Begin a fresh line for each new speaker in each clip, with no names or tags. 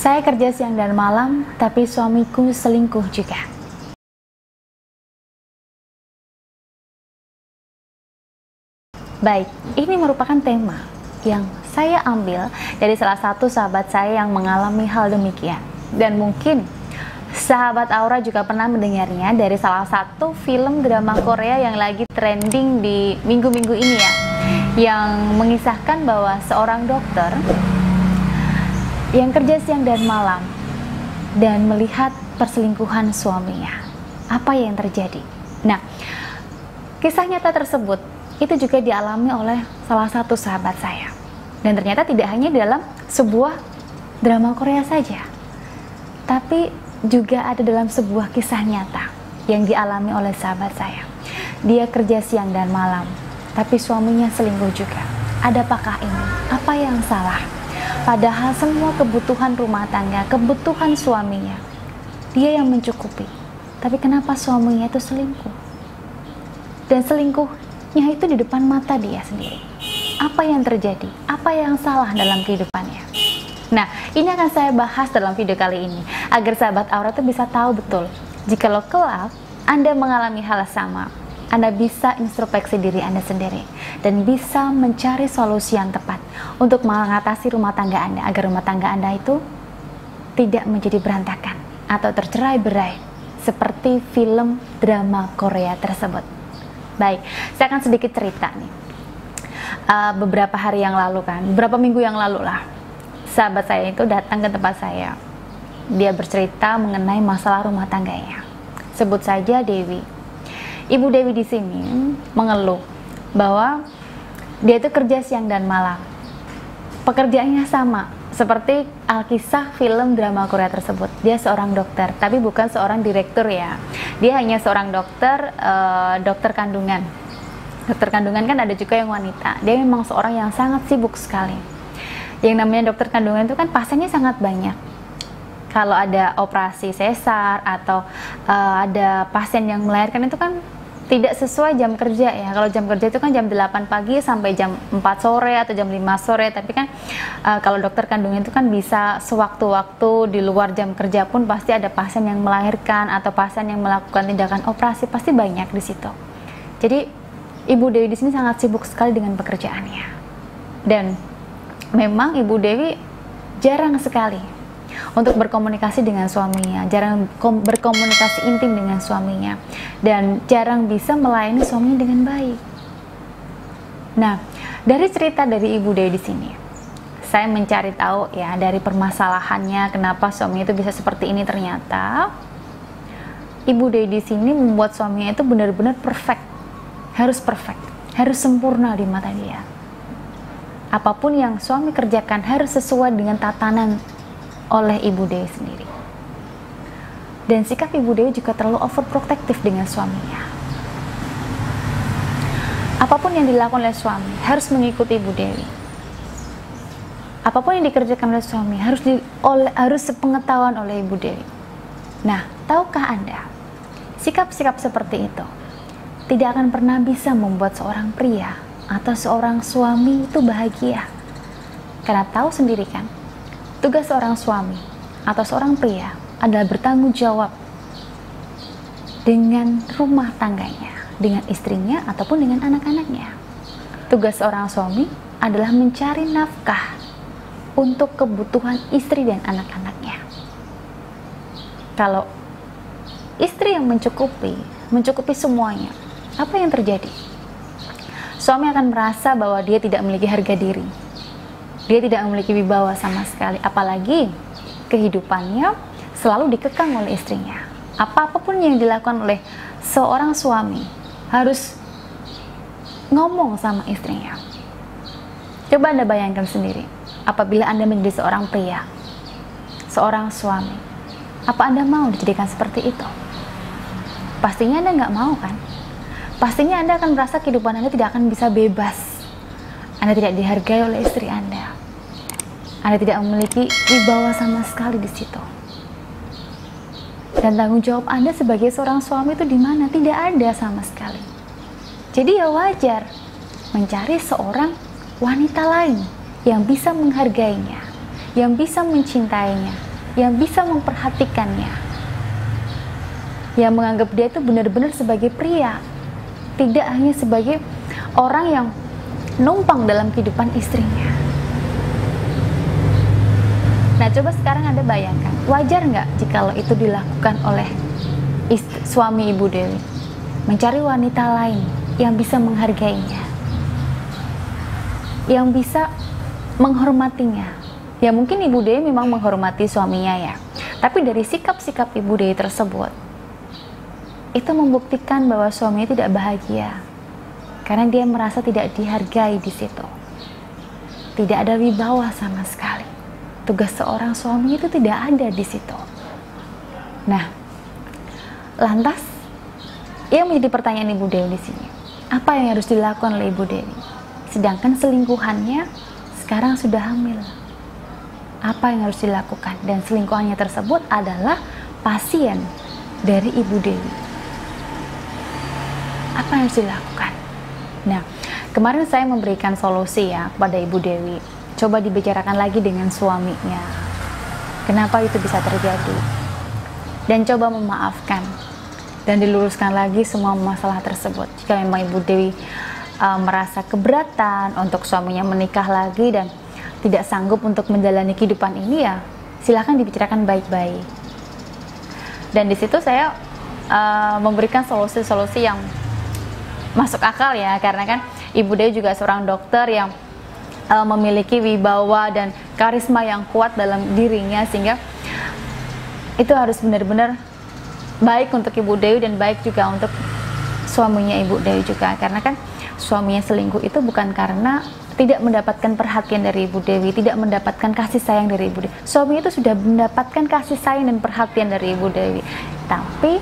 Saya kerja siang dan malam, tapi suamiku selingkuh juga. Baik, ini merupakan tema yang saya ambil dari salah satu sahabat saya yang mengalami hal demikian. Dan mungkin sahabat Aura juga pernah mendengarnya dari salah satu film drama Korea yang lagi trending di minggu-minggu ini ya, yang mengisahkan bahwa seorang dokter yang kerja siang dan malam dan melihat perselingkuhan suaminya. Apa yang terjadi? Nah, kisah nyata tersebut itu juga dialami oleh salah satu sahabat saya. Dan ternyata tidak hanya dalam sebuah drama Korea saja, tapi juga ada dalam sebuah kisah nyata yang dialami oleh sahabat saya. Dia kerja siang dan malam, tapi suaminya selingkuh juga. Adapakah ini? Apa yang salah? Padahal semua kebutuhan rumah tangga, kebutuhan suaminya, dia yang mencukupi. Tapi kenapa suaminya itu selingkuh? Dan selingkuhnya itu di depan mata dia sendiri. Apa yang terjadi? Apa yang salah dalam kehidupannya? Nah, ini akan saya bahas dalam video kali ini, agar sahabat Aura itu bisa tahu betul, jikalau kelak Anda mengalami hal sama, Anda bisa introspeksi diri Anda sendiri dan bisa mencari solusi yang tepat untuk mengatasi rumah tangga Anda, agar rumah tangga Anda itu tidak menjadi berantakan atau tercerai-berai seperti film drama Korea tersebut. Baik, saya akan sedikit cerita nih. Beberapa hari yang lalu beberapa minggu yang lalu lah, sahabat saya itu datang ke tempat saya. Dia bercerita mengenai masalah rumah tangganya. Sebut saja Dewi. Ibu Dewi di sini mengeluh bahwa dia itu kerja siang dan malam. Pekerjaannya sama seperti alkisah film drama Korea tersebut. Dia seorang dokter, tapi bukan seorang direktur ya. Dia hanya seorang dokter, dokter kandungan. Dokter kandungan kan ada juga yang wanita. Dia memang seorang yang sangat sibuk sekali. Yang namanya dokter kandungan itu kan pasiennya sangat banyak. Kalau ada operasi sesar atau ada pasien yang melahirkan itu kan tidak sesuai jam kerja ya. Kalau jam kerja itu kan jam 8 pagi sampai jam 4 sore atau jam 5 sore. Tapi kan kalau dokter kandungan itu kan bisa sewaktu-waktu di luar jam kerja pun pasti ada pasien yang melahirkan atau pasien yang melakukan tindakan operasi, pasti banyak di situ. Jadi Ibu Dewi di sini sangat sibuk sekali dengan pekerjaannya. Dan memang Ibu Dewi jarang sekali untuk berkomunikasi dengan suaminya, jarang berkomunikasi intim dengan suaminya, dan jarang bisa melayani suaminya dengan baik. Nah, dari cerita dari Ibu Dewi di sini, saya mencari tahu ya dari permasalahannya kenapa suaminya itu bisa seperti ini. Ternyata Ibu Dewi di sini membuat suaminya itu benar-benar perfect, harus sempurna di mata dia. Apapun yang suami kerjakan harus sesuai dengan tatanan oleh Ibu Dewi sendiri. Dan sikap Ibu Dewi juga terlalu overprotective dengan suaminya. Apapun yang dilakukan oleh suami harus mengikuti Ibu Dewi. Apapun yang dikerjakan oleh suami harus sepengetahuan oleh Ibu Dewi. Nah, tahukah Anda, sikap-sikap seperti itu tidak akan pernah bisa membuat seorang pria atau seorang suami itu bahagia. Karena tahu sendiri kan, tugas seorang suami atau seorang pria adalah bertanggung jawab dengan rumah tangganya, dengan istrinya ataupun dengan anak-anaknya. Tugas seorang suami adalah mencari nafkah untuk kebutuhan istri dan anak-anaknya. Kalau istri yang mencukupi semuanya, apa yang terjadi? Suami akan merasa bahwa dia tidak memiliki harga diri. Dia tidak memiliki wibawa sama sekali, apalagi kehidupannya selalu dikekang oleh istrinya. Apapun yang dilakukan oleh seorang suami harus ngomong sama istrinya. Coba Anda bayangkan sendiri, apabila Anda menjadi seorang pria, seorang suami, apa Anda mau dijadikan seperti itu? Pastinya Anda nggak mau kan? Pastinya Anda akan merasa kehidupan Anda tidak akan bisa bebas. Anda tidak dihargai oleh istri Anda. Anda tidak memiliki wibawa sama sekali di situ. Dan tanggung jawab Anda sebagai seorang suami itu di mana? Tidak ada sama sekali. Jadi ya wajar mencari seorang wanita lain yang bisa menghargainya, yang bisa mencintainya, yang bisa memperhatikannya, yang menganggap dia itu benar-benar sebagai pria, tidak hanya sebagai orang yang numpang dalam kehidupan istrinya. Nah, coba sekarang Anda bayangkan, wajar nggak jika itu dilakukan oleh suami Ibu Dewi, mencari wanita lain yang bisa menghargainya, yang bisa menghormatinya. Ya mungkin Ibu Dewi memang menghormati suaminya ya, tapi dari sikap-sikap Ibu Dewi tersebut, itu membuktikan bahwa suaminya tidak bahagia, karena dia merasa tidak dihargai di situ. Tidak ada wibawa sama sekali. Tugas seorang suami itu tidak ada di situ. Nah, lantas yang menjadi pertanyaan Ibu Dewi di sini, apa yang harus dilakukan oleh Ibu Dewi? Sedangkan selingkuhannya sekarang sudah hamil. Apa yang harus dilakukan? Dan selingkuhannya tersebut adalah pasien dari Ibu Dewi. Apa yang harus dilakukan? Nah, kemarin saya memberikan solusi ya kepada Ibu Dewi. Coba dibicarakan lagi dengan suaminya. Kenapa itu bisa terjadi? Dan coba memaafkan. Dan diluruskan lagi semua masalah tersebut. Jika memang Ibu Dewi merasa keberatan untuk suaminya menikah lagi dan tidak sanggup untuk menjalani kehidupan ini, ya silahkan dibicarakan baik-baik. Dan di situ saya memberikan solusi-solusi yang masuk akal ya, karena kan Ibu Dewi juga seorang dokter yang memiliki wibawa dan karisma yang kuat dalam dirinya, sehingga itu harus benar-benar baik untuk Ibu Dewi dan baik juga untuk suaminya Ibu Dewi juga. Karena kan suaminya selingkuh itu bukan karena tidak mendapatkan perhatian dari Ibu Dewi, tidak mendapatkan kasih sayang dari Ibu Dewi. Suaminya itu sudah mendapatkan kasih sayang dan perhatian dari Ibu Dewi, tapi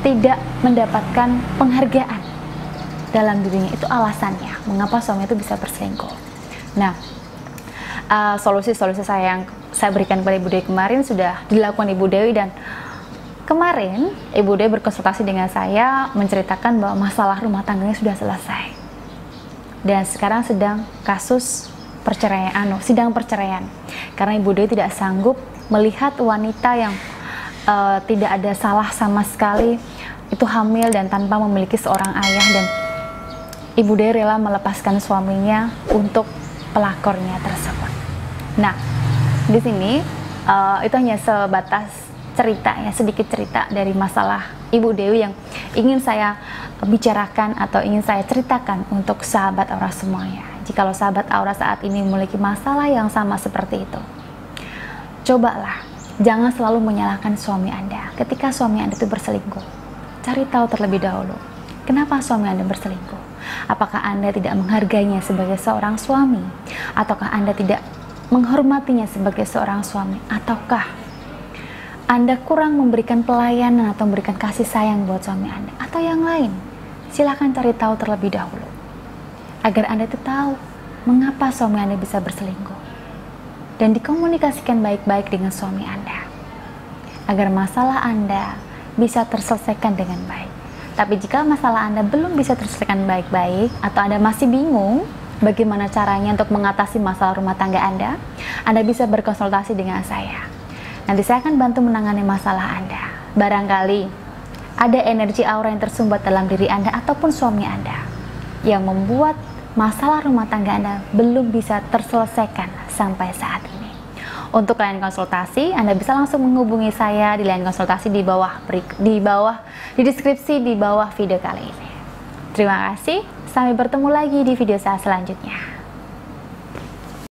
tidak mendapatkan penghargaan dalam dirinya. Itu alasannya mengapa suami itu bisa berselingkuh. Nah, solusi-solusi saya yang saya berikan kepada Ibu Dewi kemarin sudah dilakukan Ibu Dewi, dan kemarin Ibu Dewi berkonsultasi dengan saya menceritakan bahwa masalah rumah tangganya sudah selesai. Dan sekarang sedang kasus perceraian, sidang perceraian. Karena Ibu Dewi tidak sanggup melihat wanita yang tidak ada salah sama sekali itu hamil dan tanpa memiliki seorang ayah, dan Ibu Dewi rela melepaskan suaminya untuk pelakornya tersebut. Nah, di sini itu hanya sebatas cerita ya, sedikit cerita dari masalah Ibu Dewi yang ingin saya bicarakan atau ingin saya ceritakan untuk sahabat Aura semuanya. Jikalau sahabat Aura saat ini memiliki masalah yang sama seperti itu, cobalah jangan selalu menyalahkan suami Anda ketika suami Anda itu berselingkuh. Cari tahu terlebih dahulu, kenapa suami Anda berselingkuh. Apakah Anda tidak menghargainya sebagai seorang suami? Ataukah Anda tidak menghormatinya sebagai seorang suami? Ataukah Anda kurang memberikan pelayanan atau memberikan kasih sayang buat suami Anda? Atau yang lain? Silahkan cari tahu terlebih dahulu, agar Anda itu tahu mengapa suami Anda bisa berselingkuh. Dan dikomunikasikan baik-baik dengan suami Anda, agar masalah Anda bisa terselesaikan dengan baik. Tapi jika masalah Anda belum bisa terselesaikan baik-baik, atau Anda masih bingung bagaimana caranya untuk mengatasi masalah rumah tangga Anda bisa berkonsultasi dengan saya. Nanti saya akan bantu menangani masalah Anda. Barangkali ada energi aura yang tersumbat dalam diri Anda ataupun suami Anda yang membuat masalah rumah tangga Anda belum bisa terselesaikan sampai saat ini. Untuk layanan konsultasi, Anda bisa langsung menghubungi saya di layanan konsultasi di deskripsi di bawah video kali ini. Terima kasih, sampai bertemu lagi di video saya selanjutnya.